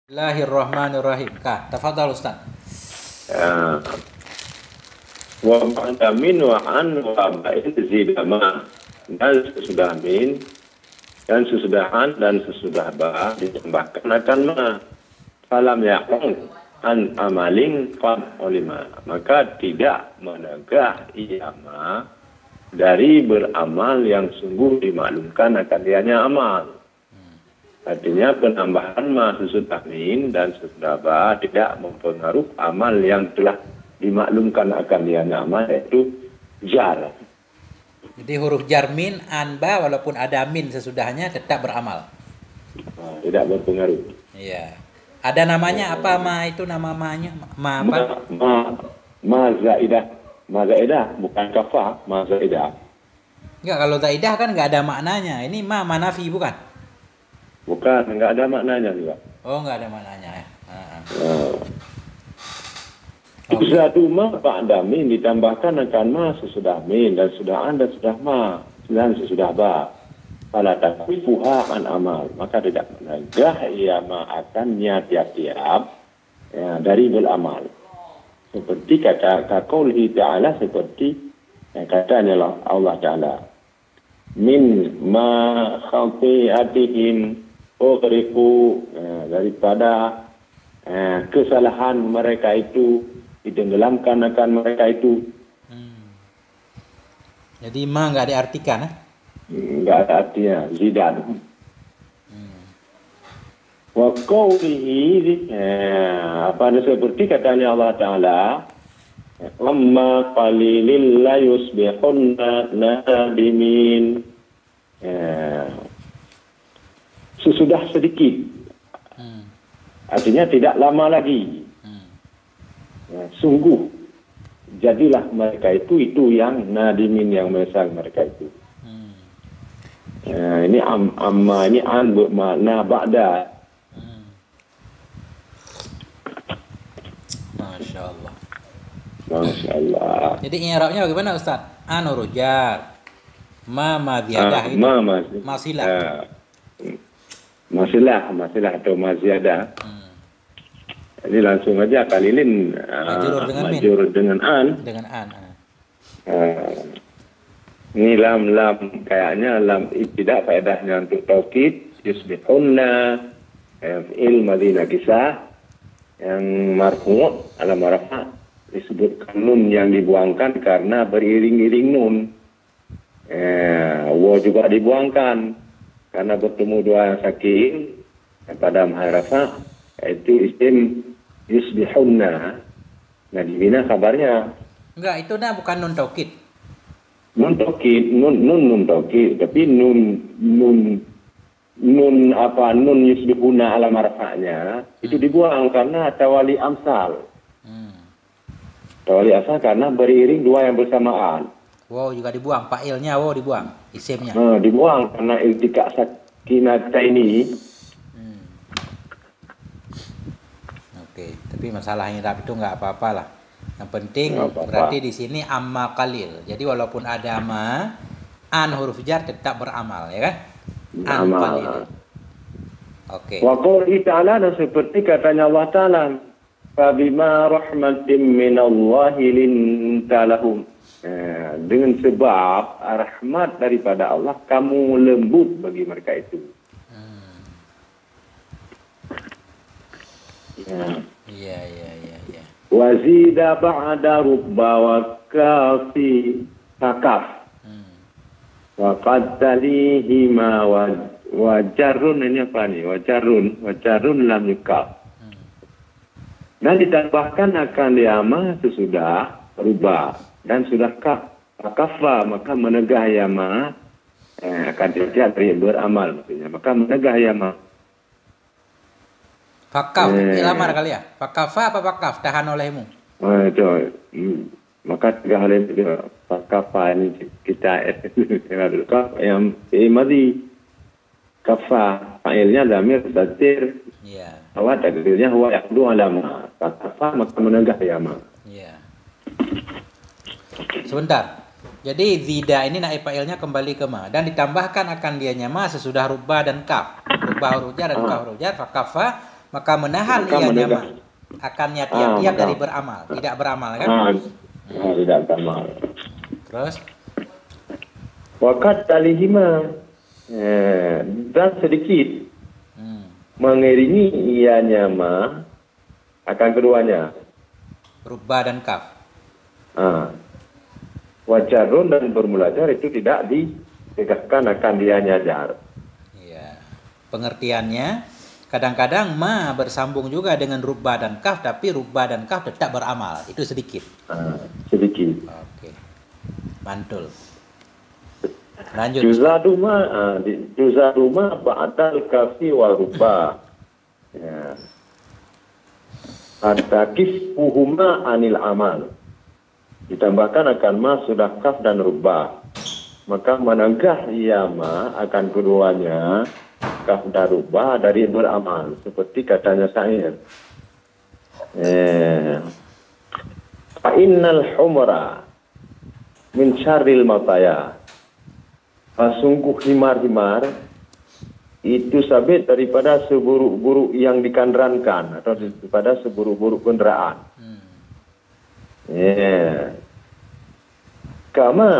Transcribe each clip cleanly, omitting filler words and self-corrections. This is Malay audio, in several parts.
Bismillahirrahmanirrahim. Kak, tafadhal Ustaz. Ya. Wa ba'da min wa an wa ba'in zidama. Dan sesudah min dan sesudah an dan sesudah ba ditambahkan akan ma. Falam yaqul an amalin qad ulima. Maka tidak menegah ia ma dari beramal yang sungguh dimaklumkan akan dianya amal. Artinya penambahan ma sesudah min dan sesudah ba tidak mempengaruhi amal yang telah dimaklumkan akan dianya amal, yaitu jar. Jadi huruf jar min, an, ba walaupun ada min sesudahnya tetap beramal. Tidak berpengaruh. Iya. Ada namanya apa ma itu nama ma-nya? Ma apa? Ma zaidah. Ma zaidah bukan kafah, ma zaidah. Enggak, kalau zaidah kan enggak ada maknanya. Ini ma manafi bukan? Bukan, enggak ada maknanya juga. Oh, enggak ada maknanya ya. Satu ma ba'da min ditambahkan akan ma sesudah min dan sudah an dan sudah ma dan sesudah ba. Fala takfifuha an amal, maka tidak menegah ia ma akan niat tiap-tiap ya, dari beramal. Seperti kata qaulih ta'ala, seperti yang katanya Allah Ta'ala, min ma khati'atihim ughriqu, daripada kesalahan mereka itu ditenggelamkan akan mereka itu. Jadi ma enggak diartikan Enggak ada artinya, zidan. Wa qawlihi, pada seperti katanya Allah Ta'ala, amma qalilil la yusbihunna nadimin. Sesudah sedikit, artinya tidak lama lagi. Sungguh jadilah mereka itu yang nadimin, yang menyesal mereka itu. Ini amma ini an bermakna ba'da. Masya Allah. Masya Allah. Jadi i'rabnya bagaimana Ustaz? An huruf jar, ma ziyadah itu masilah. Masilah atau maziyadah. Jadi langsung aja kalilin majrur dengan an. Dengan an. Ini lam kayaknya lam tidak faedahnya untuk taukid. Yusbihunna fi'il madhi nakisah yang marfu' ala marfa' disebutkan nun yang dibuangkan karena beriring-iring nun. Wa juga dibuangkan karena bertemu dua yang sakin pada maharafa, yaitu isim yusbihunna. Nah, di mana kabarnya? Enggak, itu bukan nun taukid. Nun taukid, nun taukid, tapi nun yusbihunna ala marfa'nya itu dibuang karena tawali amsal. Tawali amsal karena beriring dua yang bersamaan. Wow, juga dibuang, fa'ilnya wow dibuang, isimnya. Dibuang karena iltika sakinata ini. Oke, tapi masalah i'rab itu enggak apa-apa lah. Yang penting berarti di sini amma qalil. Jadi walaupun ada ma, an huruf jar tetap beramal, ya kan? An qalil. Oke. Wa qawli ta'ala, dan seperti katanya Allah Ta'ala, fa bima rahmatin minallahi linta lahum. Dengan sebab rahmat daripada Allah kamu lembut bagi mereka itu. Iya. Wazida ba'da rubba wa kafi takaf. Wa qad talihima wa jarrun, ini apa nih? Wa jarrun lam yukaf. Dan ditambahkan akan yama sesudah rubba dan sudah kaf. Kafa, maka menegah yama akan tidak beramal, maksudnya. Maka menegah yama. Fakaf, lamar kali ya. Fakafa apa fakaf? Tahan olehmu. Itu. Maka tiga hal itu. Fakafa ini kita yang madhi. Kafa, fa'ilnya damir tatir. Iya. Awal takdirnya huwa yaqdu alama. Fakafa, maka menegah yama. Iya. Sebentar. Jadi zida ini naib fa'ilnya kembali ke ma dan ditambahkan akan dianya ma sesudah rubba dan kaf. Rubba huruf jar dan kaf huruf jar, fakafa maka menahan Maka ianya menegah. akannya tiap-tiap maka- dari beramal, tidak beramal kan? Tidak beramal. Terus Wakat talihima, dan sedikit mengiringi ianya ma akan keduanya. rubba dan kaf. Wajarun dan bermula jar itu tidak ditegakkan akan dianya jar. Iya. Pengertiannya kadang-kadang ma bersambung juga dengan rubba dan kaf, tapi rubba dan kaf tetap beramal. Itu sedikit. Sedikit. Oke. Mantul. Lanjut. Juzaduma ba'dal kafi wal rubba. Ya. At-takiffuhuma anil amal. Ditambahkan akan ma sudah kaf dan rubba. Maka menegah ia ma akan keduanya kaf dan rubba dari beramal. Seperti katanya syair. Fa innal humra min syarril mataya. Sungguh himar-himar itu sabit daripada seburuk-buruk yang dikandrankan atau daripada seburuk-buruk kendaraan. Kama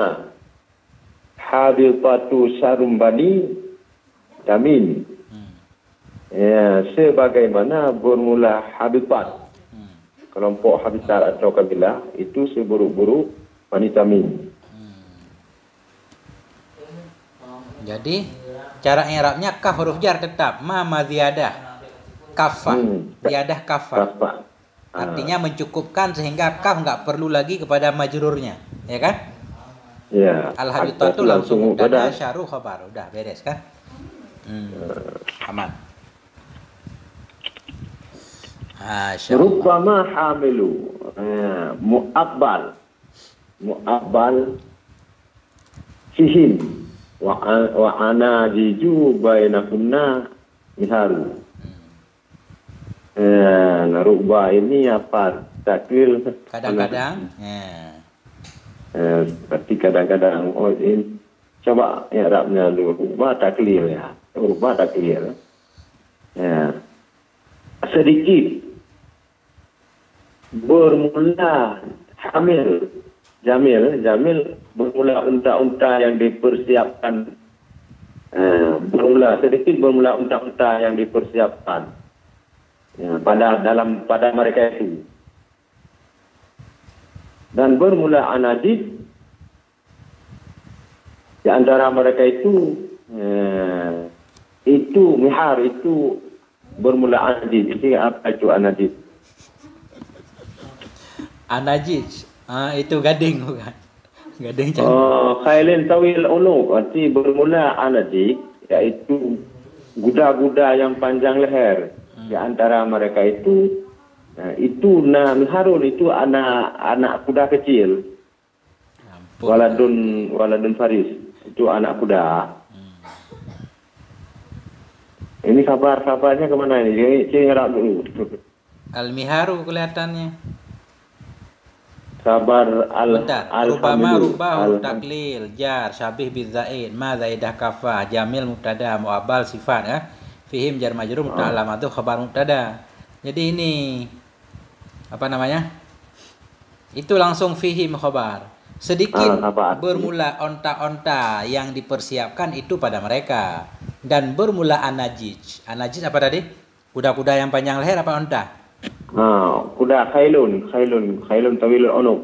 habitatu sarumbani jamin. Sebagaimana bermula habitat kelompok habitat atau kabilah itu seburuk-buruk wanita min. Jadi cara i'rabnya kaf huruf jar tetap ma ziyadah kafah. Ziyadah kafah. Artinya mencukupkan sehingga kaf nggak perlu lagi kepada majrurnya, ya kan? Ya. Al-habitatu langsung mubtada syaru khabar. Udah beres kan? Aman. Rubbama hamilu mu'abbal fihim wa ana jiju bainakunna miharu. Rubba ini apa? Takwil Kadang-kadang seperti kadang-kadang ini coba i'rabnya dulu. Rubba taklil ya. Rubba taklil. Ya. Sedikit bermula hamil jamil bermula unta-unta yang dipersiapkan, bermula unta-unta yang dipersiapkan pada mereka itu, dan bermula anadid di antara mereka itu mihar itu bermula anadid. Itu apa itu anadid? Anajij, itu gading bukan? Gading cantik. Khailin tawil unuq, arti bermula anadid, yaitu kuda-kuda yang panjang leher. Di antara mereka itu miharun itu anak kuda kecil. Waladun faris, itu anak kuda. Ini kabarnya kemana ini? Ini ngerak dulu. Al-miharu kelihatannya. Kabar Rubama rubah huruf taklil jar syabih bizaid ma zaidah kafah jamil mubtada mu'abbal sifat ya. Fihim jar majrur muta'allamatu khabar mubtada. Jadi ini apa namanya? Itu langsung fihim khabar. Sedikit bermula onta-onta yang dipersiapkan itu pada mereka, dan bermula anajij. Anajij apa tadi? Kuda-kuda yang panjang leher apa onta? Kuda khailun tawilul unuq.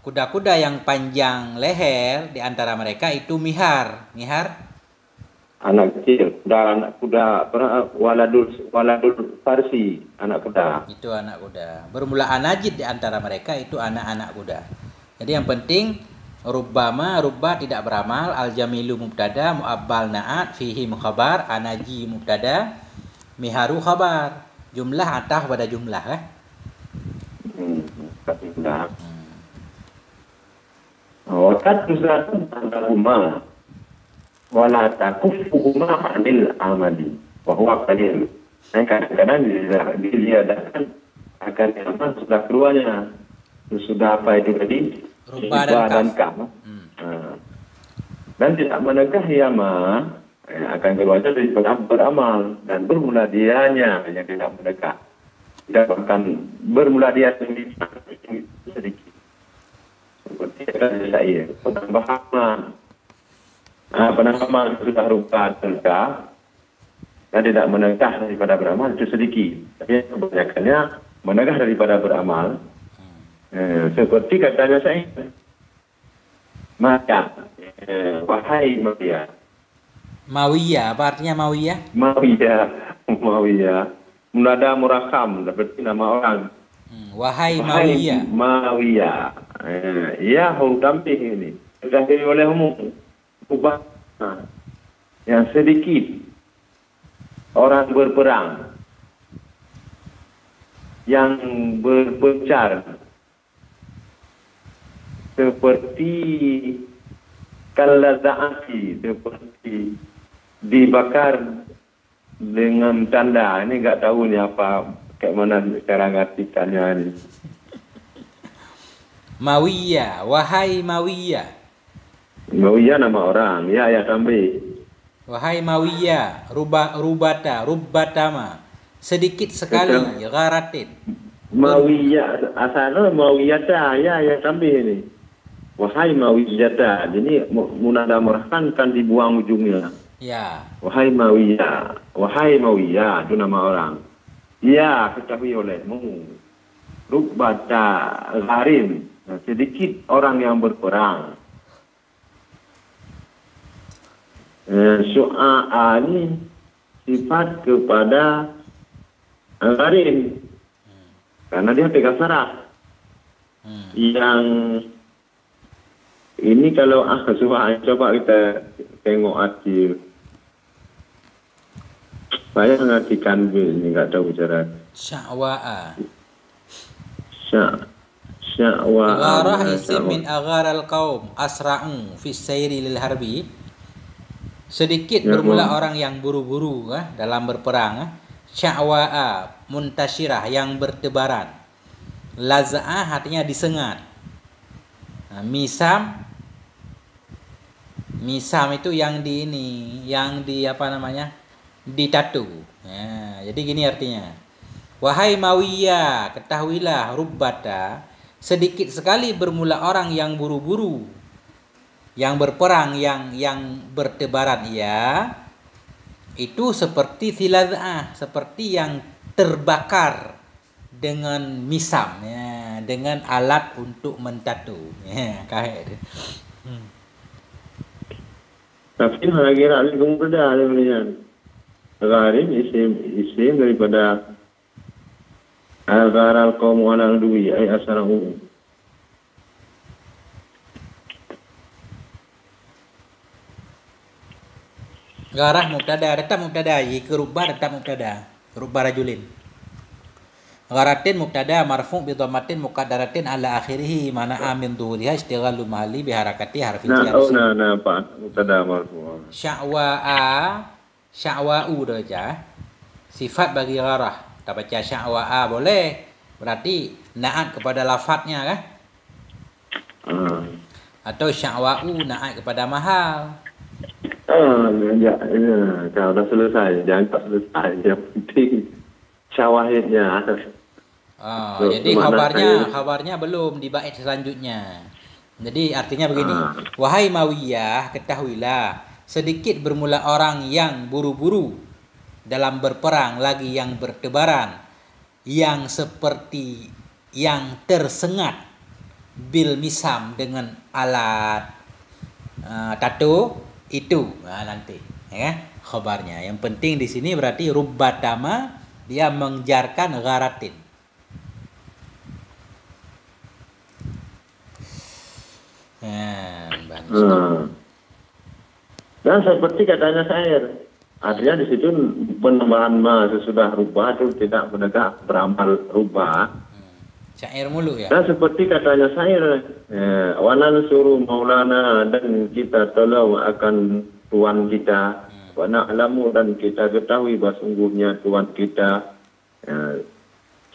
Kuda-kuda yang panjang leher di antara mereka itu mihar. Anak kecil, anak kuda waladul farsi, anak kuda. Itu anak kuda. Bermula anajid di antara mereka itu anak-anak kuda. Jadi yang penting rubba tidak beramal, al-jamilu mubtada, mu'abbal na'at, fihi khabar, anaji mubtada, miharu khabar. Jumlah atah pada jumlah kan? Wakat tuzatun antahuma wala takuffuhuma anil amali wa huwa qalil. Kadang-kadang dilihatkan akan amal sudah keluarnya. Sudah apa itu tadi? Rubba dan kaf. Dan tidak menegah yama akan keluarnya daripada beramal, dan bermula dianya yang tidak mendekat. Tidak akan bermula dia sendiri sedikit. Seperti kata saya, penambahan sudah rupa terdekat dan tidak menegah daripada beramal itu sedikit. Tapi kebanyakannya menegah daripada beramal. Seperti katanya saya, maka wahai Mawiyah. Mawiyah, apa artinya Mawiyah? Mawiyah. Munada murakam, seperti nama orang. Wahai Mawiyah. Mawiyah. Ya, huruf tampih ini. Terdahulu olehmu. Ubah. Yang sedikit. Orang berperang. Yang berpencar. Seperti kalaza'ati, seperti dibakar dengan tanda. Ini enggak tahu ni apa, kayak mana cara ngartikannya ini. Mawiyah, wahai Mawiyah. Mawiyah nama orang, ya tambah. Wahai Mawiyah, rubatama. Sedikit sekali, gharatin. Mawiyah, asalnya Mawiyah ya tambah ini. Wahai Mawiyata, jadi munada murahkan kan dibuang ujungnya. Ya. Wahai Mawiyah, itu nama orang. Ya, ketahui olehmu. Rubbata gharim, sedikit orang yang berperang. Su'a ini sifat kepada gharim. Karena dia pegang saraf. Yang ini kalau coba kita tengok arti. Saya mengartikan ini, enggak tahu cara. Sya'wa'a. Sya'wa'a. Gharah isim min agharal qaum asra'u fi sayri lil harbi. Sedikit bermula orang yang buru-buru dalam berperang. Sya'wa'a muntashirah, yang bertebaran. Laza'ah artinya disengat. Misam itu yang di ini, yang di apa namanya, ditatu. Ya, jadi gini artinya. Wahai Mawiyah, ketahuilah rubbata, sedikit sekali bermula orang yang buru-buru, yang berperang, yang bertebaran, ya, itu seperti filazah, seperti yang terbakar dengan misam, ya, dengan alat untuk mentatu. Ya, kahit. Tapi lagi ralik kemudian ada melihat. Gharim isim daripada agharal qaum wal dui ay asra'u. Garah mubtada, tetap mubtada, ke rubba tetap mubtada. Rubba rajulin. Gharatin mubtada marfu' bi dhammatin muqaddaratin ala akhirih mana amin dhuhuriha istighalu mahalli bi harakati harfil jar. Pak mubtada marfu'. Sya'wa'u aja. Sifat bagi gharah. Kita baca sya'wa'a boleh. Berarti na'at kepada lafadznya kan? Atau sya'wa'u na'at kepada mahal. Kalau dah selesai, jangan tak selesai. Yang penting syawahidnya. Jadi khabarnya belum di bait selanjutnya. Jadi artinya begini. Wahai Mawiyah, ketahuilah, sedikit bermula orang yang buru-buru dalam berperang, lagi yang bertebaran, yang seperti yang tersengat bil misam dengan alat tato itu. Nanti ya khabarnya. Yang penting di sini berarti rubbatama, dia menjarkan gharatin. Dan seperti katanya syair, artinya di situ penambahan ma sesudah rubah itu tidak menegak beramal rubah. Syair mulu ya. Dan seperti katanya syair, wanan suruh maulana, dan kita tolong akan tuan kita. Wa na'lamu, dan kita ketahui bahawa sungguhnya Tuhan kita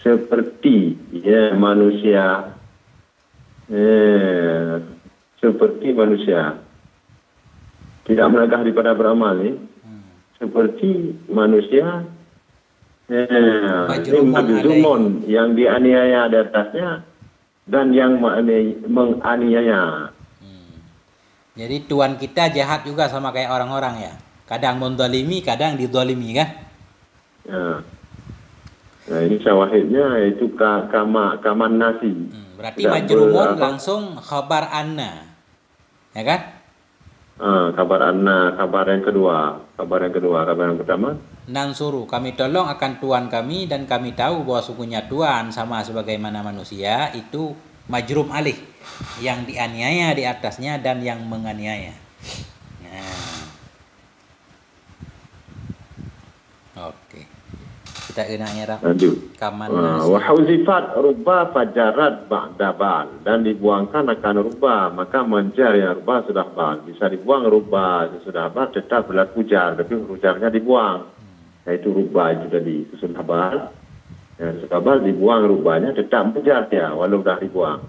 seperti manusia, seperti manusia, tidak menegah daripada beramal ni. seperti manusia Majrumun yang dianiaya di atasnya dan yang menganiaya. Jadi tuan kita jahat juga sama kayak orang-orang ya. Kadang mendolimi, kadang didolimi kan? Ya. Nah ini syawahidnya itu kaman nasi. Berarti majrumun langsung khabar anna, ya kan? Kabar anna, kabar yang pertama. Nansuru, kami tolong akan tuan kami dan kami tahu bahwa sungguhnya tuan sama sebagaimana manusia itu majrum alih, yang dianiaya di atasnya dan yang menganiaya. Nah. Oke. Kita kena irab. Kaman nasi. Wa hauzifat rubba fajarat ba'da bal, dan dibuangkan akan rubba, maka menjar ya rubba sudah bal. Bisa dibuang rubba sudah bal tetap berlaku jar, tapi ujarnya dibuang. Yaitu rubba itu tadi sudah bal. Ya, sudah bal dibuang rubbanya tetap menjar ya walau dah dibuang.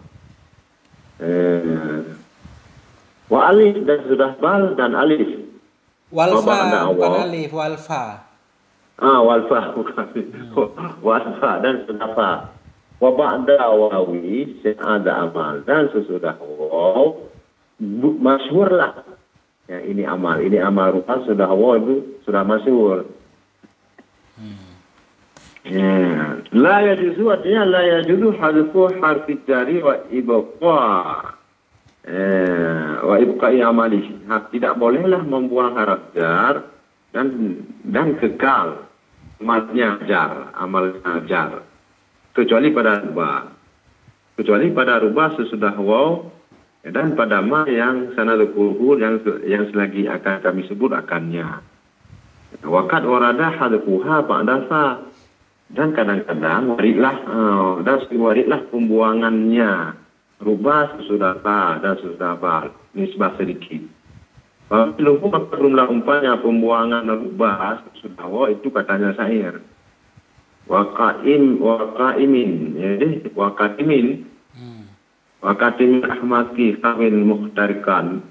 Wa alif, dan sudah bal dan alif. Walfa bukan alif, walfa. Walfa bukan. Walfa dan sudah fa. Wa ba'da wawi ada amal, dan sesudah waw masyhurlah. Ya, ini amal rupa sudah waw itu sudah masyhur. Ya. La yajuzu, artinya la yajuzu hadfu harfi jari wa ibqa. Wa ibqa'i amali. Tidak bolehlah membuang haraf jar dan kekal amalnya jar, kecuali pada rubah sesudah waw, dan pada ma yang sanadukuhu yang selagi akan kami sebut akannya. Waqad warada hadfuha ba'da fa, dan kadang-kadang waridlah pembuangannya rubah sesudah ta dan sesudah ba, nisbah sedikit. Luhum makrumlah umpanya pembuangan rubah sesudah wa itu katanya syair. Waqaimin ahmaki kawin muhtarikan.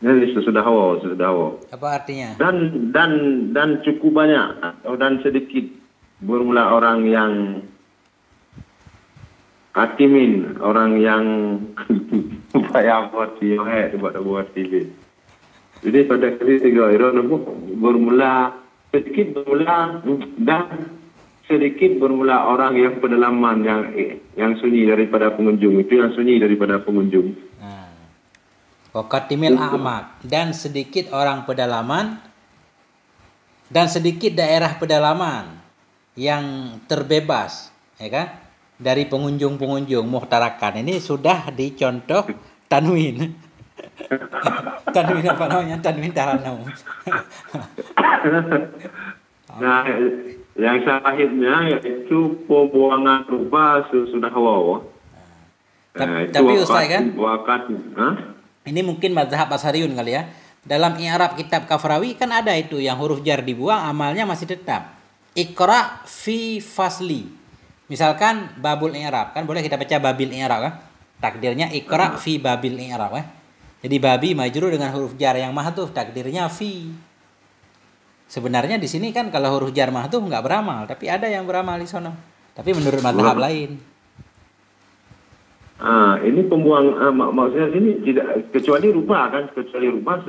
Ini sesudah wa. Apa artinya? Dan cukup banyak dan sedikit bermula orang yang katimin, orang yang upaya buat TV. Jadi pada ketiga bermula orang yang pedalaman yang sunyi daripada pengunjung, itu yang sunyi daripada pengunjung. Waqatimil a'mak, dan sedikit orang pedalaman dan sedikit daerah pedalaman yang terbebas, ya kan? Dari pengunjung-pengunjung muhtarakan. Ini sudah dicontoh tanwin. Tanwin apa namanya? Tanwin taranum. Nah, yang syahidnya yaitu pembuangan rubah sudah waw. Tapi Ustaz kan? Ini mungkin mazhab Asy'ariyun kali ya. Dalam i'rab kitab Kafrawi kan ada itu yang huruf jar dibuang, amalnya masih tetap. Iqra fi fasli. Misalkan babul i'rab, kan boleh kita baca babil i'rab kan? Takdirnya iqra fi babil i'rab kan? Jadi babi majrur dengan huruf jar yang mahdhuf, takdirnya fi. Sebenarnya di sini kan kalau huruf jar mahdhuf enggak beramal, tapi ada yang beramal di sono. Tapi menurut mazhab lain. Ini maksudnya sini tidak, kecuali rubah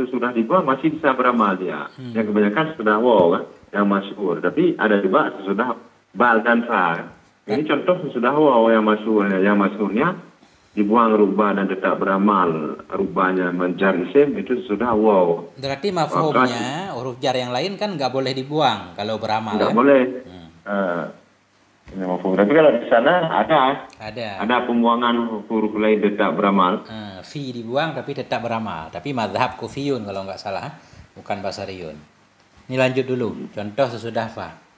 sesudah dibuang masih bisa beramal dia. Yang kebanyakan sudah waw kan, yang masyhur. Tapi ada juga sesudah bal dan fa. Ini contoh sesudah waw yang masyhurnya dibuang rubah dan tetap beramal. Rubahnya menjar isim itu sudah waw. Berarti mafhumnya huruf jar yang lain kan nggak boleh dibuang kalau beramal. Nggak boleh. Ini mafhum. Tapi kalau di sana ada pembuangan huruf lain tetap beramal. Fi dibuang tapi tetap beramal. Tapi mazhab Kufiyun kalau nggak salah, bukan Basariyun. Ini lanjut dulu. Contoh sesudah fa.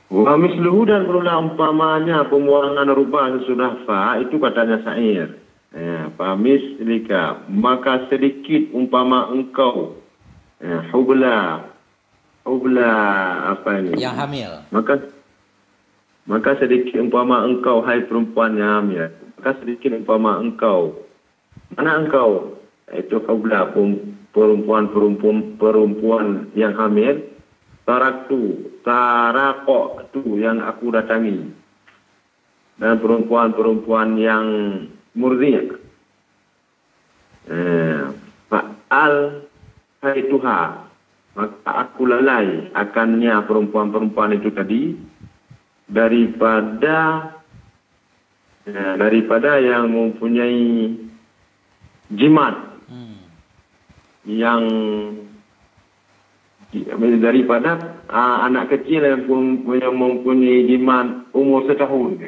Wa misluhu, dan berulah umpamanya pembuangan rubah sesudah fa itu katanya syair. Fa mislika, maka sedikit umpama engkau. Hubla apa ini? Yang hamil. Maka sedikit umpama engkau, hai perempuan yang hamil. Maka sedikit umpama engkau. Mana engkau? Itu hubla, perempuan yang hamil, tarakok tu yang aku datangi, dan perempuan yang murni. Fa'al haituha, maka aku lalai akannya perempuan-perempuan itu tadi daripada yang mempunyai jimat yang daripada anak kecil yang mempunyai jimat umur setahun.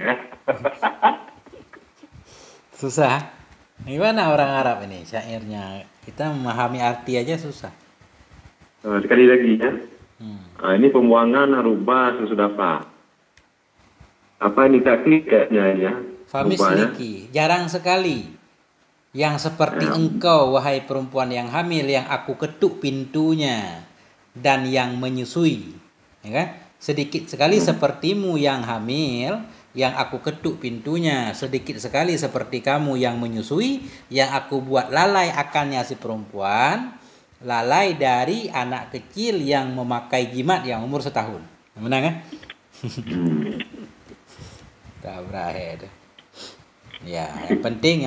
Susah. Gimana orang Arab ini syairnya? Kita memahami arti aja susah. Sekali lagi ya. Ini pembuangan rubah sesudah fa. Apa ini taklid kayaknya ya? Famisliki, jarang sekali yang seperti engkau wahai perempuan yang hamil yang aku ketuk pintunya dan yang menyusui, ya kan? Sedikit sekali sepertimu yang hamil yang aku ketuk pintunya, sedikit sekali seperti kamu yang menyusui yang aku buat lalai akannya si perempuan, lalai dari anak kecil yang memakai jimat yang umur setahun. Menang kan? Tak berakhir. Ya, yang penting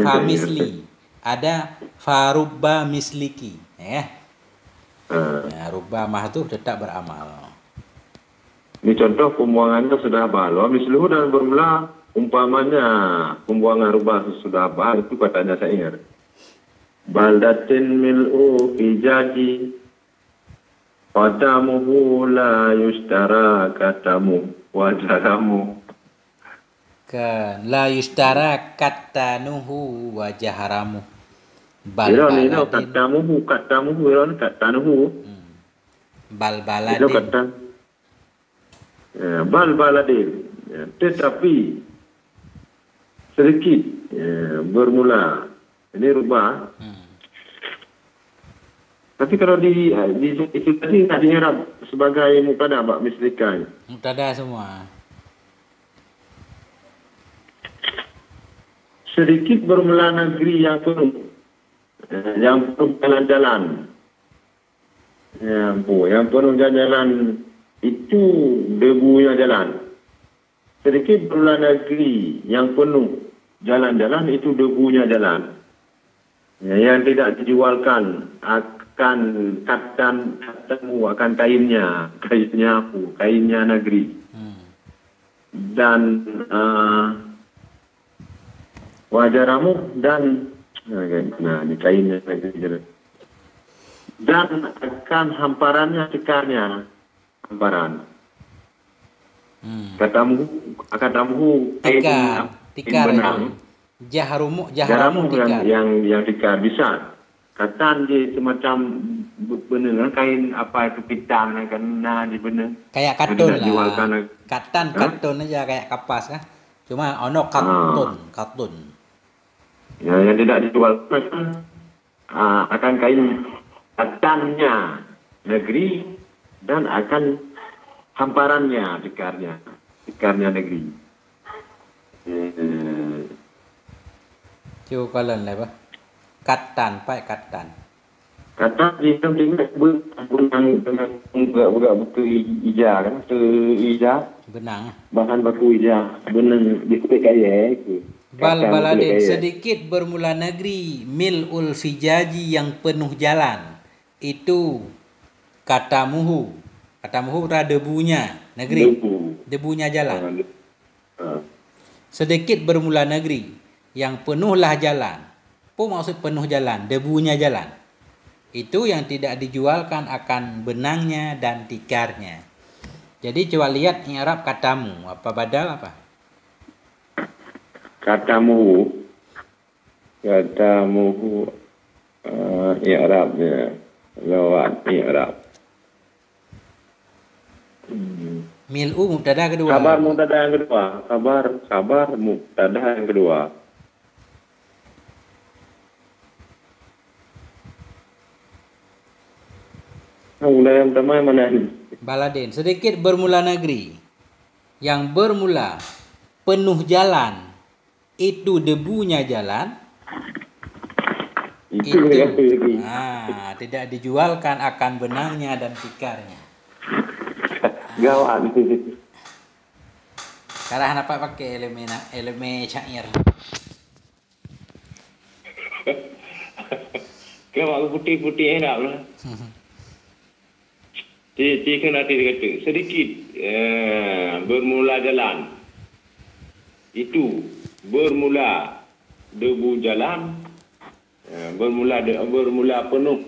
famisli. Ada farubba misliki, ya. Ya, rubba mah tu tetap beramal. Ini contoh pembuangannya sudah balo, misluhu dan bermula umpamanya pembuangan rubah sudah bal itu katanya syair. Baldatin mil'u fi jadi qadamuhu la yustara katamu wajaramu. Kan la yustara katanuhu wa jaharamu. Balbaladin. Katamuhu. Balbaladin. Balbaladin. Tetapi sedikit bermula. Ini rubah. Tapi kalau di itu tadi tak diharap sebagai mubtada bak mislikan. Mubtada semua. Sedikit bermula negeri yang penuh jalan-jalan. Yang penuh jalan itu debunya jalan. Sedikit bermula negeri yang penuh jalan-jalan itu debunya jalan. Yang tidak dijualkan akan katamu akan kainnya negeri. Dan wajaramu dan ini kainnya dan akan hamparannya tikarnya hamparan. Katamu tikar jaharamu tikar yang tikar bisa katan je semacam benar kain apa itu pitan kan di benar kayak katun lah katun aja kayak kapas kan cuma ono katun. Ya, yang tidak dijual akan kain katannya negeri dan akan hamparannya tikarnya negeri. Cuba kalian lah, katan. Katan di tempat benang dengan buka buku ija kan, benang. Bahan baku ija, benang di kaya itu. Balbaladin, sedikit bermula negeri, mil'ul fijaji yang penuh jalan. Itu katamuhu debunya negeri. Debunya jalan. Sedikit bermula negeri, yang penuhlah jalan. Apa maksud penuh jalan? Debunya jalan. Itu yang tidak dijualkan akan benangnya dan tikarnya. Jadi coba lihat i'rab katamu, apa badal apa? Katamuhu i'rabnya lewat i'rab. Mil'u mubtada kedua. Kabar mubtada yang kedua. Kabar mubtada yang kedua. Mubtada yang pertama mana ini? Baladin, sedikit bermula negeri. Yang bermula penuh jalan. Itu debunya jalan. Itu. Nah, tidak dijualkan akan benangnya dan tikarnya. Gawat. Sekarang apa pakai elemen syair? Kalau putih-putih enak lah. Cik kena kata sedikit bermula jalan. Itu bermula debu jalan, bermula penuh.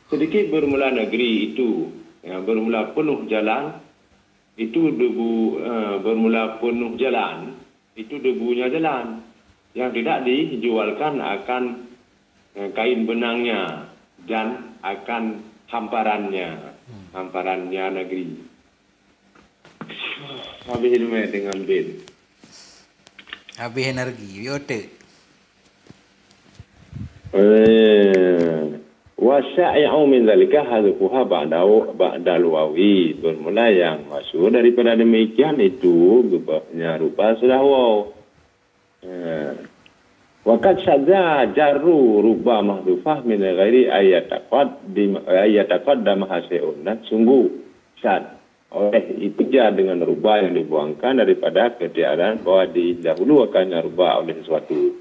Sedikit bermula negeri itu bermula penuh jalan. Itu debu bermula penuh jalan. Itu debunya jalan. Yang tidak dijualkan akan kain benangnya dan akan hamparannya negeri. Habis ilmu dengan bin. Habis energi, yote. Wa sya'i'u min dzalika hadfuha ba'dal wawi. Bermula yang masyhur daripada demikian itu berubahnya rupa sudah waw. Waqad syadza jarru ruba mahdhufah min ghairi ayataqaddam hasyun. Dan sungguh syad oleh itu jar dengan ruba yang dibuangkan daripada ketiadaan bahwa didahulukannya ruba oleh sesuatu.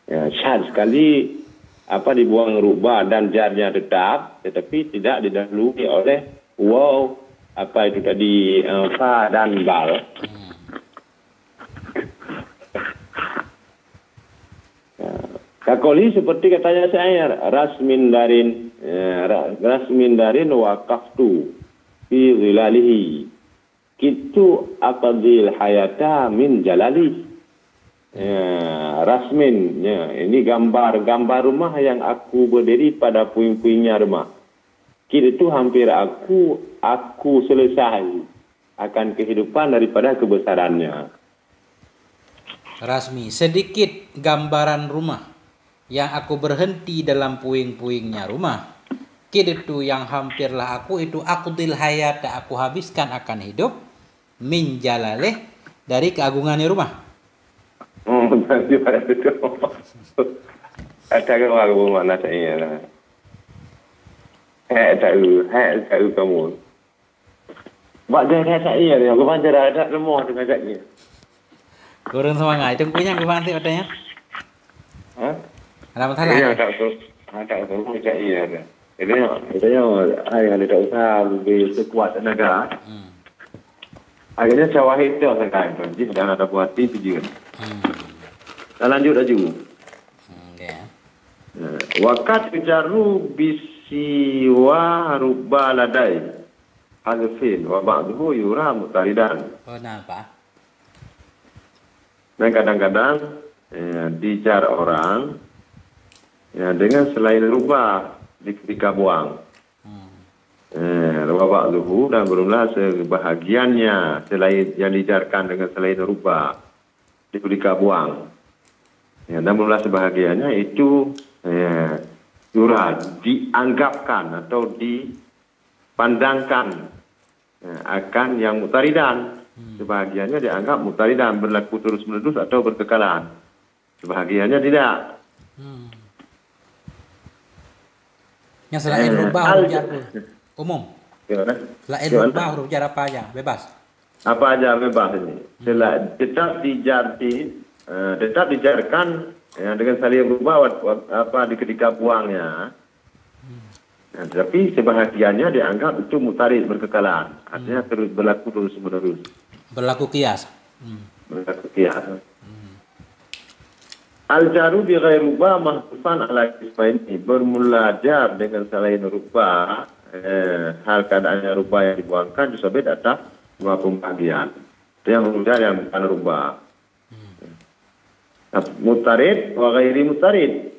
Ya, syad sekali dibuang ruba dan jarnya tetap, tetapi tidak didahului oleh waw itu tadi fa dan bal. Kakoli seperti katanya saya rasmin darin waqaftu fi zilalihi kitu aqdil hayata min jalali. Rasmin ini gambar rumah yang aku berdiri pada puing-puingnya rumah. Itu hampir aku selesai akan kehidupan daripada kebesarannya. Rasmi, sedikit gambaran rumah yang aku berhenti dalam puing-puingnya rumah. Itu yang hampirlah aku itu aqdil hayat, aku habiskan akan hidup min jalaleh dari keagungannya rumah. Nanti pada itu. Ada kan aku mana saya. Tahu kamu. Buat dia saya ni, aku pancar ada semua dengan saya. Kurang semangat, itu punya aku bantu katanya. Ada masalah? Iya, tak tahu saya ada. Ini ayah ada usaha lebih sekuat tenaga. Akhirnya saya wahid tu sekarang tu. Jadi dah ada buat itu juga. Dah lanjut aja. Okay. Wakat bicaru bisiwa rubba ladai hazfin wa ba'duhu yura mutaridan. Oh, kenapa? Dan kadang-kadang dicar orang dengan selain rubah ketika buang. Rubah ba'duhu dan berumlah sebahagiannya selain yang dijarkan dengan selain rubah ketika buang. Dan berumlah sebahagiannya itu dianggapkan atau dipandangkan akan yang mutaridan. Sebahagiannya dianggap mutaridan, berlaku terus-menerus atau berkekalan. Sebahagiannya tidak. Yang selain rubah huruf jar umum. Gimana? Selain rubah huruf jar apa aja? Bebas. Apa aja bebas ini. Tetap dijarkan dengan salin rubah di ketika buangnya. Tapi sebahagiannya dianggap itu mutarid berkekalan. Artinya terus berlaku terus-menerus. Berlaku kias. Berlaku kias. Al-jaru bi ghairi rubah mahfufan ala kismaini. Bermula jar dengan selain rubah, hal keadaannya rubah yang dibuangkan disebut atas dua pembagian. Itu yang jar yang bukan rubah. Mutarid wa ghairi mutarid.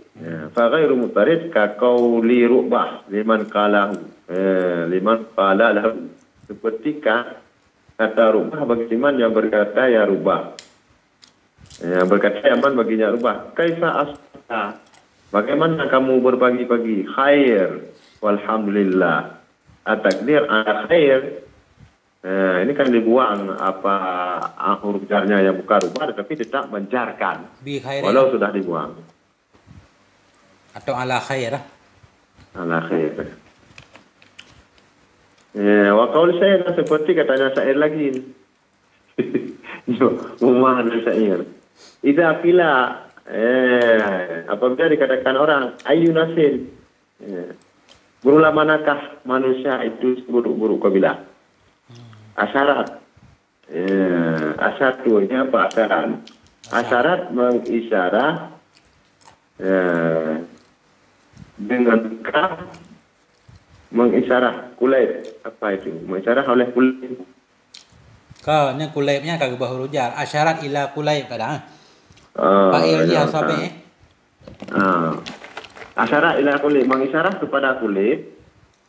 Fa ghairu mutarid ka qauli rubah liman qala lahu. Seperti kata rubah bagi iman yang berkata ya rubah. Yang berkata Yaman baginya rubah. Kaifa asbahta? Bagaimana kamu berbagi-bagi? Khair. Walhamdulillah. At-takdir ala khair. Ini kan dibuang huruf jarnya yang bukan rubah tetapi tetap menjarkan. Walau sudah dibuang. Atau ala khair. Ala khair. Wa qaul syair seperti katanya syair lagi. Rumah dan syair. Idza qila apabila dikatakan orang ayu nasil. Berulah manakah manusia itu buruk-buruk kabilah? Asyarat. Asyaratu ini apa asyarat? Asyarat mengisyarah dengan kaf mengisyarah kulit. Apa itu? Mengisyarah oleh kulit. Kau ni kulaibnya kagak huruf jar. Asyarat ila kulaib kadang. Fa'il dia sabe. Asyarat ila kulit mengisyarah kepada kulit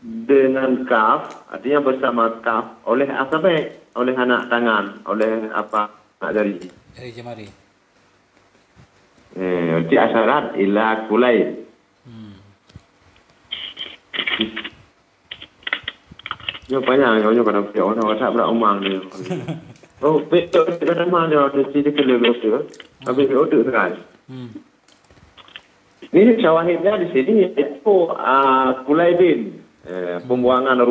dengan kaf, artinya bersama kaf oleh asabe, oleh anak tangan, oleh apa anak jari. Dari jemari. Jadi asyarat ila kulit. Yo banyak yo kada pio no wasa bra umang ni. Oh, betul kada mah yo de sini ke lebih tu. Habis yo tu kan. Ini syawahidnya di sini itu kulaibin. Pembuangan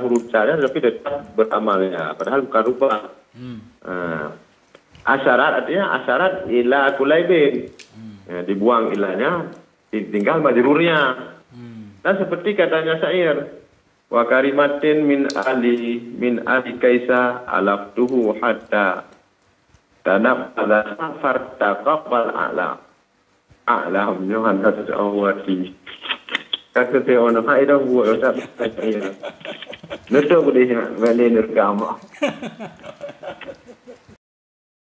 huruf jar tapi tetap beramalnya padahal bukan rupa. Asyarat artinya asyarat ila kulaibin. Dibuang ilahnya, tinggal majrurnya. Dan seperti katanya syair wa karimatin min ali kaisa alaftuhu hatta tanab ala fartaqabal a'lam Johan kata awati kata te ona hai dah buat tak ya neto boleh balik nergama